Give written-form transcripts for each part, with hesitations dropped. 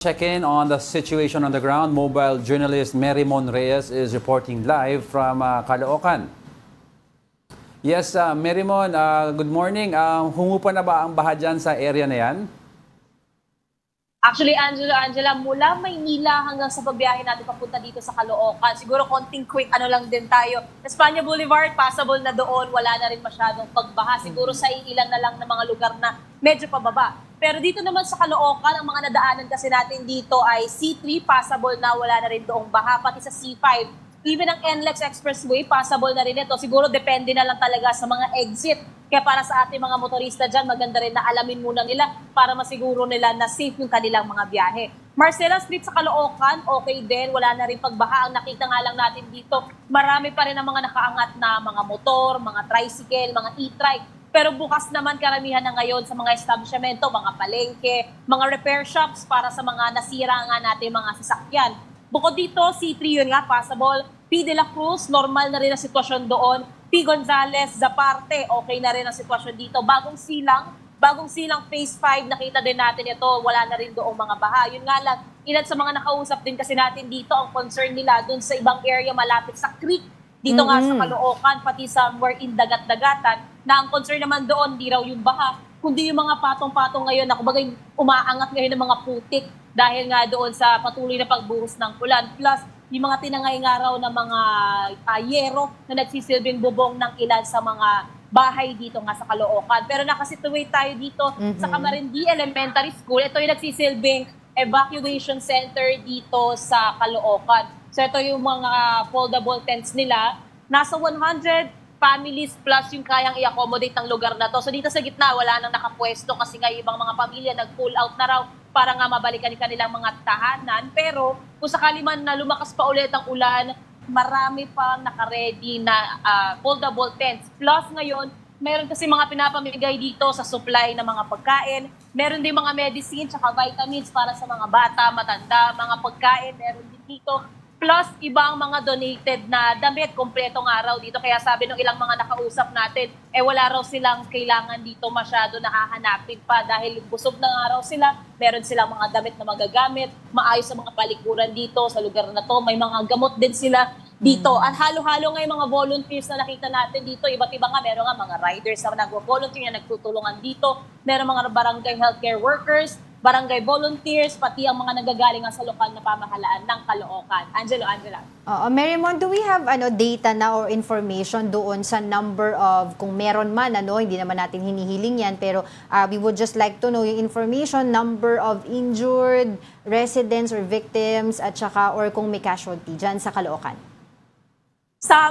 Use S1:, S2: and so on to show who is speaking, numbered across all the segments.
S1: Check in on the situation on the ground. Mobile journalist Merymon Reyes is reporting live from Caloocan. Yes, Merymon, good morning. Humupa na ba ang baha dyan sa area na yan?
S2: Actually, Angela, mula Maynila hanggang sa pagbiyahe natin papunta dito sa Caloocan, siguro konting quick ano lang din tayo. Espanya Boulevard, passable na doon, wala na rin masyadong pagbaha. Siguro sa ilan na lang na mga lugar na medyo pababa. Pero dito naman sa Caloocan, ang mga nadaanan kasi natin dito ay C3, passable na, wala na rin doong baha, pati sa C5. Even ang NLEX Expressway, passable na rin ito. Siguro depende na lang talaga sa mga exit. Kaya para sa ating mga motorista dyan, maganda rin na alamin muna nila para masiguro nila na safe yung kanilang mga biyahe. Marcela Street sa Caloocan, okay din, wala na rin pagbaha. Ang nakita nga lang natin dito, marami pa rin ang mga nakaangat na mga motor, mga tricycle, mga e-trike. Pero bukas naman karamihan na ngayon sa mga establishmento, mga palengke, mga repair shops para sa mga nasira nga natin mga sasakyan. Bukod dito, C3 yun nga, passable. P. De La Cruz, normal na rin ang sitwasyon doon. P. Gonzales, Zaparte, okay na rin ang sitwasyon dito. Bagong silang phase 5, nakita din natin ito, wala na rin doong mga baha. Yun nga lang, ilan sa mga nakausap din kasi natin dito, ang concern nila doon sa ibang area malapit sa creek. Dito nga sa Caloocan, pati somewhere in dagat-dagatan, na ang concern naman doon, di raw yung baha, kundi yung mga patong-patong ngayon na kumbaga umaangat ngayon ng mga putik dahil nga doon sa patuloy na pagbuhos ng ulan. Plus, yung mga tinangay nga raw ng mga yero na nagsisilbing bubong ng ilan sa mga bahay dito nga sa Caloocan. Pero nakasituate tayo dito sa Camarindi Elementary School. Ito yung nagsisilbing evacuation center dito sa Caloocan. So ito yung mga foldable tents nila. Nasa 100 families plus yung kayang i-accommodate ng lugar na to. So dito sa gitna, wala nang nakapwesto kasi nga ibang mga pamilya nag-pull out na raw para nga mabalikan kanilang mga tahanan. Pero kung sakali man na lumakas pa ulit ang ulan, marami pang naka-ready na foldable tents. Plus ngayon, meron kasi mga pinapamigay dito sa supply ng mga pagkain. Meron din mga medicine tsaka vitamins para sa mga bata, matanda, mga pagkain. Meron din dito. Plus, ibang mga donated na damit, kompletong araw dito. Kaya sabi ng ilang mga nakausap natin, wala raw silang kailangan dito masyado nahahanapin pa dahil busog na nga raw sila. Meron silang mga damit na magagamit, maayos sa mga palikuran dito sa lugar na to. May mga gamot din sila dito. At halo-halo nga yung mga volunteers na nakita natin dito. Iba't iba nga, meron nga mga riders na nag-volunteer na nagtutulungan dito. Meron mga barangay healthcare workers, barangay volunteers, pati ang mga nagagaling sa lokal na pamahalaan ng Caloocan. Angela.
S3: Merymon, do we have data na or information doon sa number of, kung meron man, hindi naman natin hinihiling yan, pero we would just like to know yung information, number of injured residents or victims, at saka, or kung may casualty dyan sa Caloocan?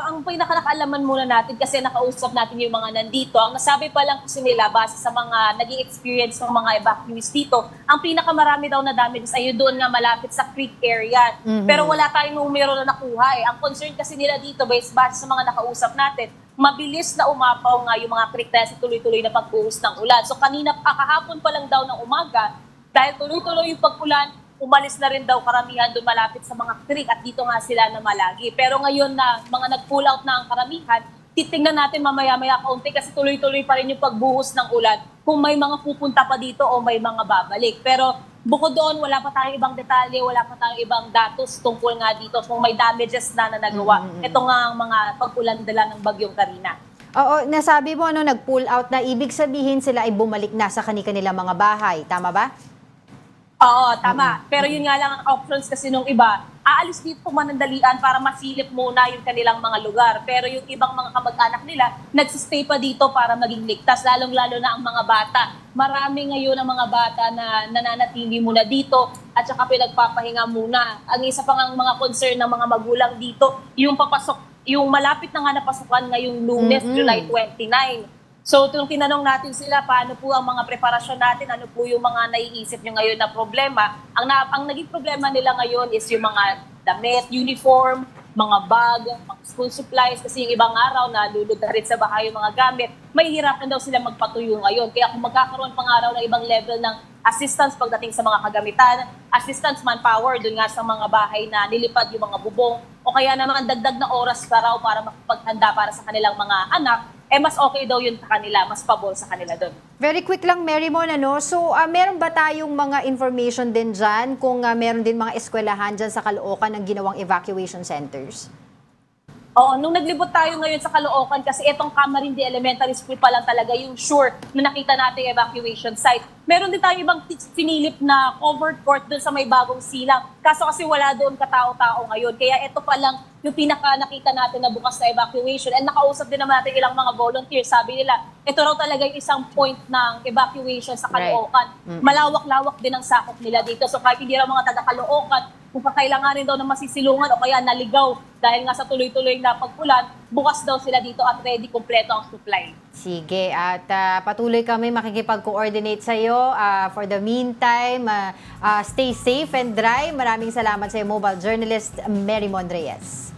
S2: Ang pinakakaalaman muna natin kasi nakausap natin yung mga nandito, ang nasabi pa lang kasi nila base sa mga naging experience ng mga evacuees dito, ang pinakamarami daw na damages ay doon nga malapit sa creek area. Pero wala tayong numero na nakuha. Ang concern kasi nila dito base sa mga nakausap natin, mabilis na umapaw nga yung mga creek dahil sa tuloy-tuloy na pagbuhos ng ulan. So kahapon pa lang daw ng umaga, dahil tuloy-tuloy yung pag-ulan, umalis na rin daw karamihan doon malapit sa mga creek at dito nga sila namalagi. Pero ngayon na mga nag-pull out na ang karamihan, titingnan natin mamaya-maya kaunti kasi tuloy-tuloy pa rin yung pagbuhos ng ulan kung may mga pupunta pa dito o may mga babalik. Pero bukod doon, wala pa tayong ibang detalye, wala pa tayong ibang datos tungkol nga dito kung may damages na nagawa. Ito nga ang mga pag-ulan-dala ng bagyong Karina.
S3: Oo, nasabi mo nag-pull out na ibig sabihin sila ay bumalik na sa kanilang mga bahay. Tama ba?
S2: Oo, tama. Pero yun nga lang ang options kasi nung iba, aalis dito manandalian para masilip muna yung kanilang mga lugar. Pero yung ibang mga kamag-anak nila, nagsistay pa dito para maging ligtas, lalong-lalo na ang mga bata. Marami ngayon ang mga bata na nananatili muna dito at saka pinagpapahinga muna. Ang isa pang ang mga concern ng mga magulang dito, yung malapit na nga napasukan ngayong Lunes, July 29. So, kung tinanong natin sila, paano po ang mga preparasyon natin, ano po yung mga naiisip nyo ngayon na problema, ang naging problema nila ngayon is yung mga damit, uniform, mga bag, mga school supplies, kasi yung ibang araw na lulod na rin sa bahay yung mga gamit, mahihirapan daw sila magpatuyo ngayon. Kaya kung magkakaroon pang araw ng ibang level ng assistance pagdating sa mga kagamitan, assistance manpower dun nga sa mga bahay na nilipad yung mga bubong, o kaya naman dagdag na oras pa raw para makapaghanda para sa kanilang mga anak, mas okay daw yun sa kanila, mas pabor sa kanila doon.
S3: Very quick lang, Mary Mon, ano? So, meron ba tayong mga information din dyan kung meron din mga eskwelahan dyan sa Caloocan ng ginawang evacuation centers?
S2: Oo, nung naglibot tayo ngayon sa Caloocan, kasi itong Camarines Elementary School pa lang talaga yung sure na nakita natin yung evacuation site. Meron din tayong ibang pinilip na covered court doon sa may bagong silang. Kaso kasi wala doon katao-tao ngayon. Kaya ito pa lang yung pinaka nakita natin na bukas na evacuation. And nakausap din naman natin ilang mga volunteers. Sabi nila, ito raw talaga yung isang point ng evacuation sa Caloocan. Malawak-lawak din ang sakop nila dito. So kahit hindi raw mga taga-Caloocan, kung kakailanganin daw ng masisilungan o kaya naligaw dahil nga sa tuloy-tuloy na pagpulan, bukas daw sila dito at ready, kompleto ang supply.
S3: Sige, at patuloy kami makikipag-coordinate sa iyo. For the meantime, stay safe and dry. Maraming salamat sa iyo, mobile journalist Mary Mon Reyes.